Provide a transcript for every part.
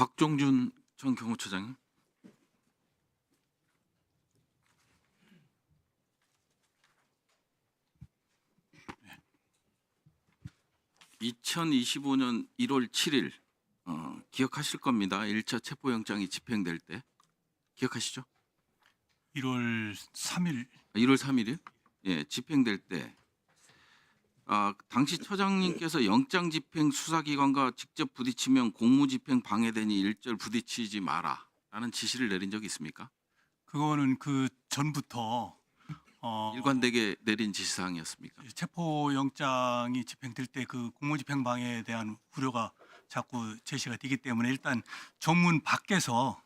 박종준 전 경호처장님. 2025년 1월 7일 기억하실 겁니다. 1차 체포영장이 집행될 때 기억하시죠? 1월 3일 1월 3일이요? 예, 집행될 때 당시 처장님께서 영장 집행 수사기관과 직접 부딪히면 공무집행 방해되니 일절 부딪히지 마라라는 지시를 내린 적이 있습니까? 그거는 그 전부터 일관되게 내린 지시사항이었습니까? 체포 영장이 집행될 때 그 공무집행 방해에 대한 우려가 자꾸 제시가 되기 때문에 일단 정문 밖에서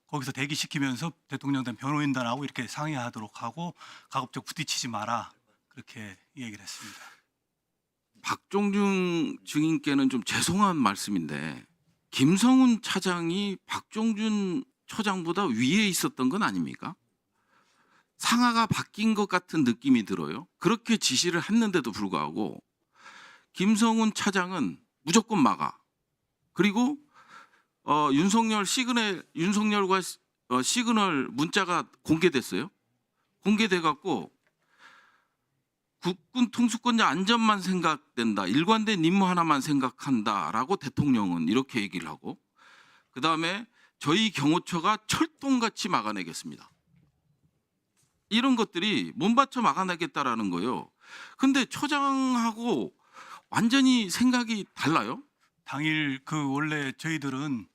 거기서 대기시키면서 대통령단 변호인단하고 이렇게 상의하도록 하고 가급적 부딪히지 마라 그렇게 얘기를 했습니다. 박종준 증인께는 좀 죄송한 말씀인데 김성훈 차장이 박종준 처장보다 위에 있었던 건 아닙니까? 상하가 바뀐 것 같은 느낌이 들어요. 그렇게 지시를 했는데도 불구하고 김성훈 차장은 무조건 막아. 그리고 윤석열과 시그널 문자가 공개됐어요. 공개돼 갖고 국군 통수권자 안전만 생각된다. 일관된 임무 하나만 생각한다라고 대통령은 이렇게 얘기를 하고 그다음에 저희 경호처가 철동같이 막아내겠습니다. 이런 것들이 문받쳐 막아내겠다라는 거예요. 근데 처장하고 완전히 생각이 달라요. 당일 그 원래 저희들은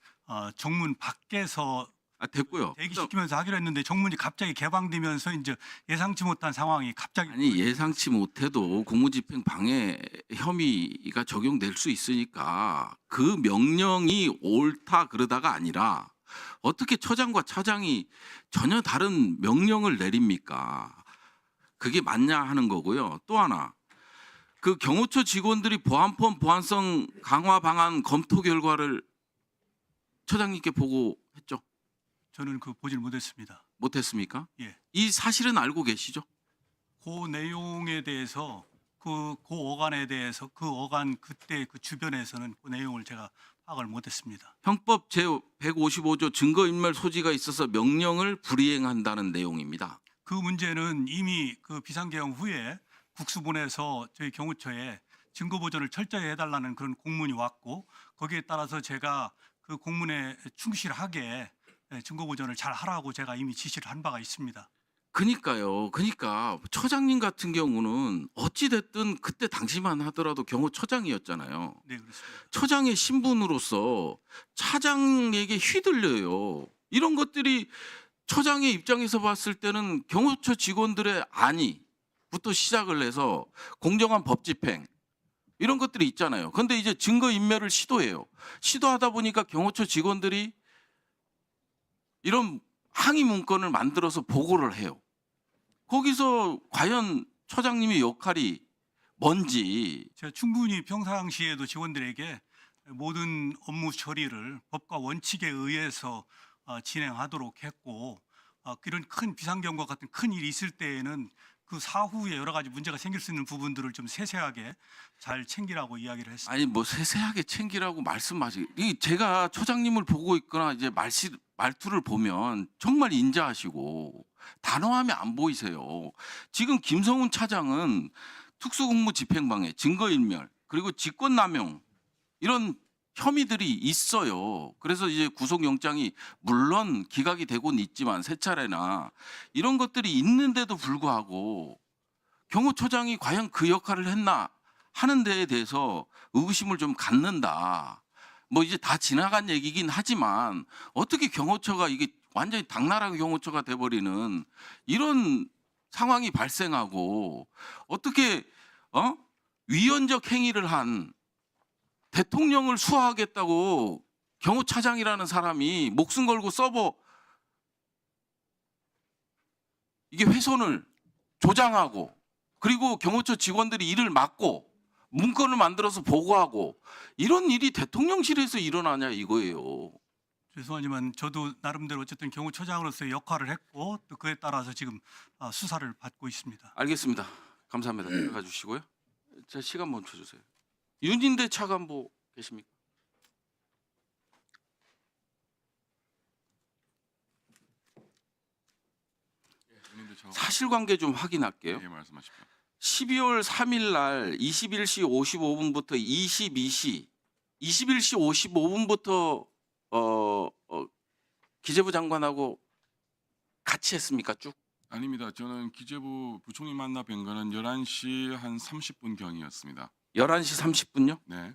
정문 밖에서 됐고요. 대기시키면서 하기로 했는데 정문이 갑자기 개방되면서 이제 예상치 못한 상황이 갑자기 아니 예상치 못해도 공무집행 방해 혐의가 적용될 수 있으니까 그 명령이 옳다 그러다가 아니라 어떻게 처장과 차장이 전혀 다른 명령을 내립니까? 그게 맞냐 하는 거고요. 또 하나 그 경호처 직원들이 보안법 보안성 강화 방안 검토 결과를 처장님께 보고했죠? 저는 그 보질 못했습니다. 못했습니까? 예. 이 사실은 알고 계시죠? 그 내용에 대해서 그 어간에 대해서 그 어간 그때 그 주변에서는 그 내용을 제가 파악을 못했습니다. 형법 제155조 증거인멸 소지가 있어서 명령을 불이행한다는 내용입니다. 그 문제는 이미 그 비상계엄 후에 국수본에서 저희 경호처에 증거 보존을 철저히 해달라는 그런 공문이 왔고 거기에 따라서 제가 그 공문에 충실하게 증거 보존을 잘 하라고 제가 이미 지시를 한 바가 있습니다. 그러니까요. 그러니까 처장님 같은 경우는 어찌 됐든 그때 당시만 하더라도 경호처장이었잖아요. 네, 그렇습니다. 처장의 신분으로서 차장에게 휘둘려요. 이런 것들이 처장의 입장에서 봤을 때는 경호처 직원들의 안위부터 시작을 해서 공정한 법 집행 이런 것들이 있잖아요. 그런데 이제 증거 인멸을 시도해요. 시도하다 보니까 경호처 직원들이 이런 항의 문건을 만들어서 보고를 해요. 거기서 과연 처장님의 역할이 뭔지 제가 충분히 평상시에도 직원들에게 모든 업무 처리를 법과 원칙에 의해서 진행하도록 했고 이런 큰 비상경과 같은 큰 일이 있을 때에는 그 사후에 여러 가지 문제가 생길 수 있는 부분들을 좀 세세하게 잘 챙기라고 이야기를 했습니다. 아니 뭐 세세하게 챙기라고 말씀하시. 제가 처장님을 보고 있거나 이제 말투를 보면 정말 인자하시고 단호함이 안 보이세요. 지금 김성훈 차장은 특수공무집행방해, 증거인멸 그리고 직권남용 이런 혐의들이 있어요. 그래서 이제 구속영장이 물론 기각이 되고는 있지만 세 차례나 이런 것들이 있는데도 불구하고 경호처장이 과연 그 역할을 했나 하는 데에 대해서 의구심을 좀 갖는다. 뭐 이제 다 지나간 얘기긴 하지만 어떻게 경호처가 이게 완전히 당나라 경호처가 돼버리는 이런 상황이 발생하고 어떻게 위헌적 행위를 한 대통령을 수사하겠다고 경호차장이라는 사람이 목숨 걸고 서버 이게 훼손을 조장하고 그리고 경호처 직원들이 일을 막고 문건을 만들어서 보고하고 이런 일이 대통령실에서 일어나냐 이거예요. 죄송하지만 저도 나름대로 어쨌든 경호처장으로서의 역할을 했고 또 그에 따라서 지금 수사를 받고 있습니다. 알겠습니다. 감사합니다. 들어가 주시고요. 제 시간 멈춰 주세요. 윤인대 차관보 계십니까? 사실관계 좀 확인할게요. 예, 말씀하십시오. 12월 3일 날 21시 55분부터 22시 21시 55분부터 기재부 장관하고 같이 했습니까? 쭉? 아닙니다. 저는 기재부 부총리 만나 뵌 거는 11시 한 30분 경이었습니다. 11시 30분요? 네.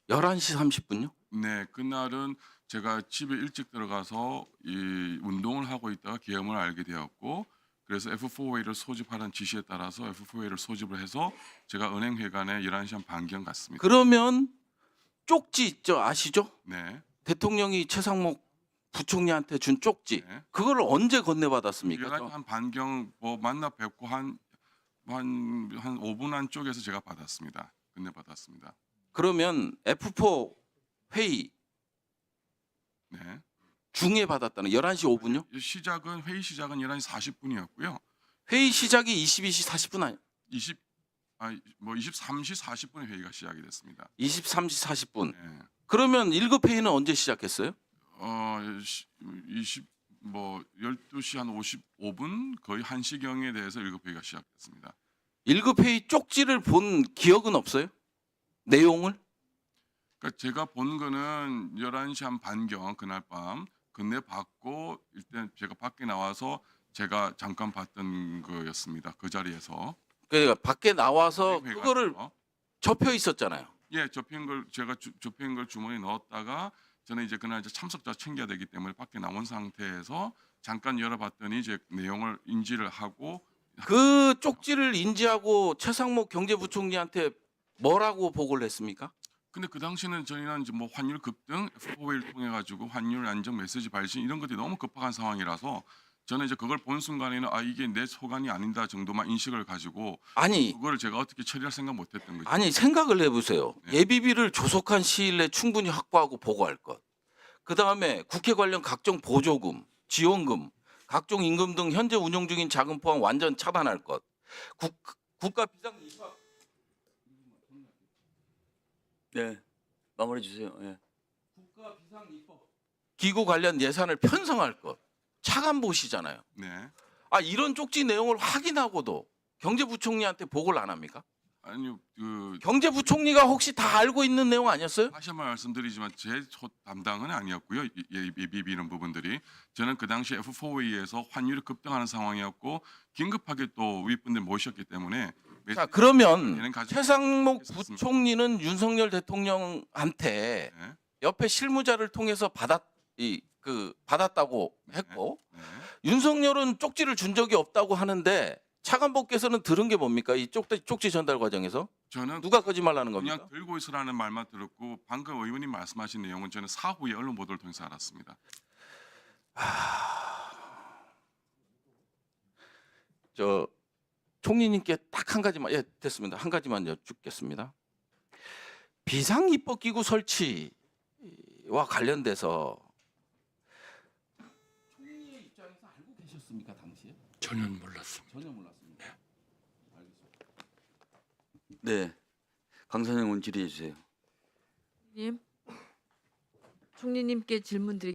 11시 30분요? 네, 그날은 제가 집에 일찍 들어가서 이 운동을 하고 있다가 계엄을 알게 되었고, 그래서 F4A를 소집하라는 지시에 따라서 F4A를 소집을 해서 제가 은행회관에 11시 한 반경 갔습니다. 그러면 쪽지 있죠? 아시죠? 네, 대통령이 최상목 부총리한테 준 쪽지. 네. 그걸 언제 건네받았습니까? 11시 한 반경 뭐 만나 뵙고 한 5분 안쪽에서 제가 받았습니다. 건네받았습니다. 그러면 F4 회의 네. 중에 받았다는 11시 5분요? 회의 시작은 11시 40분이었고요. 회의 시작이 22시 40분 아니 23시 40분에 회의가 시작이 됐습니다. 23시 40분. 네. 그러면 1급 회의는 언제 시작했어요? 12시 한 55분 거의 1시경에 대해서 1급 회의가 시작됐습니다. 1급 회의 쪽지를 본 기억은 없어요? 내용을? 그러니까 제가 본 거는 11시 한 반경 그날 밤 건네받고 일단 제가 밖에 나와서 제가 잠깐 봤던 거였습니다. 그 자리에서. 그러니까 밖에 나와서 회의가 그거를 있어서. 접혀 있었잖아요. 예, 접힌 걸 제가 접힌 걸 주머니에 넣었다가 저는 이제 그날 이제 참석자 챙겨야 되기 때문에 밖에 나온 상태에서 잠깐 열어봤더니 이제 내용을 인지를 하고 그 쪽지를 인지하고 최상목 경제부총리한테 뭐라고 보고를 했습니까? 근데 그 당시는 저희는 이제 뭐 환율 급등, F4A를 통해 가지고 환율 안정 메시지 발신 이런 것들이 너무 급박한 상황이라서 저는 이제 그걸 본 순간에는 이게 내 소관이 아니다 정도만 인식을 가지고 아니 그거를 제가 어떻게 처리할 생각 못했던 거죠. 아니 생각을 해보세요. 네. 예비비를 조속한 시일 내에 충분히 확보하고 보고할 것. 그 다음에 국회 관련 각종 보조금, 지원금, 각종 임금 등 현재 운용 중인 자금 포함 완전 차단할 것. 국가 비상 입학 네, 마무리해 주세요. 예. 국가 비상 입법 기구 관련 예산을 편성할 것. 차관보시잖아요. 네. 이런 쪽지 내용을 확인하고도 경제부총리한테 보고를 안 합니까? 아니요. 그 경제부총리가 혹시 다 알고 있는 내용 아니었어요? 다시 한번 말씀드리지만 제 담당은 아니었고요. 예비비 이런 부분들이 저는 그 당시 F4A에서 환율이 급등하는 상황이었고 긴급하게 또 윗분들 모셨기 때문에 자 그러면 얘는 가지고 최상목 있었습니다. 부총리는 윤석열 대통령한테 네. 옆에 실무자를 통해서 받았다고 했고 네. 윤석열은 쪽지를 준 적이 없다고 하는데 차관보께서는 들은 게 뭡니까? 이 쪽지 전달 과정에서 저는 누가 거짓말하는 겁니까? 그냥 들고 있으라는 말만 들었고 방금 의원님 말씀하신 내용은 저는 사후에 언론 보도를 통해서 알았습니다. 저 총리님께 딱 한 가지만 됐습니다. 한 가지만 여쭙겠습니다. 비상입법기구 설치와 관련돼서 총리의 입장에서 알고 계셨습니까 당시에? 전혀 몰랐습니다. 전혀 몰랐습니다. 네, 강선영 의원 질의해 주세요. 총리님께 질문 드리겠습니다.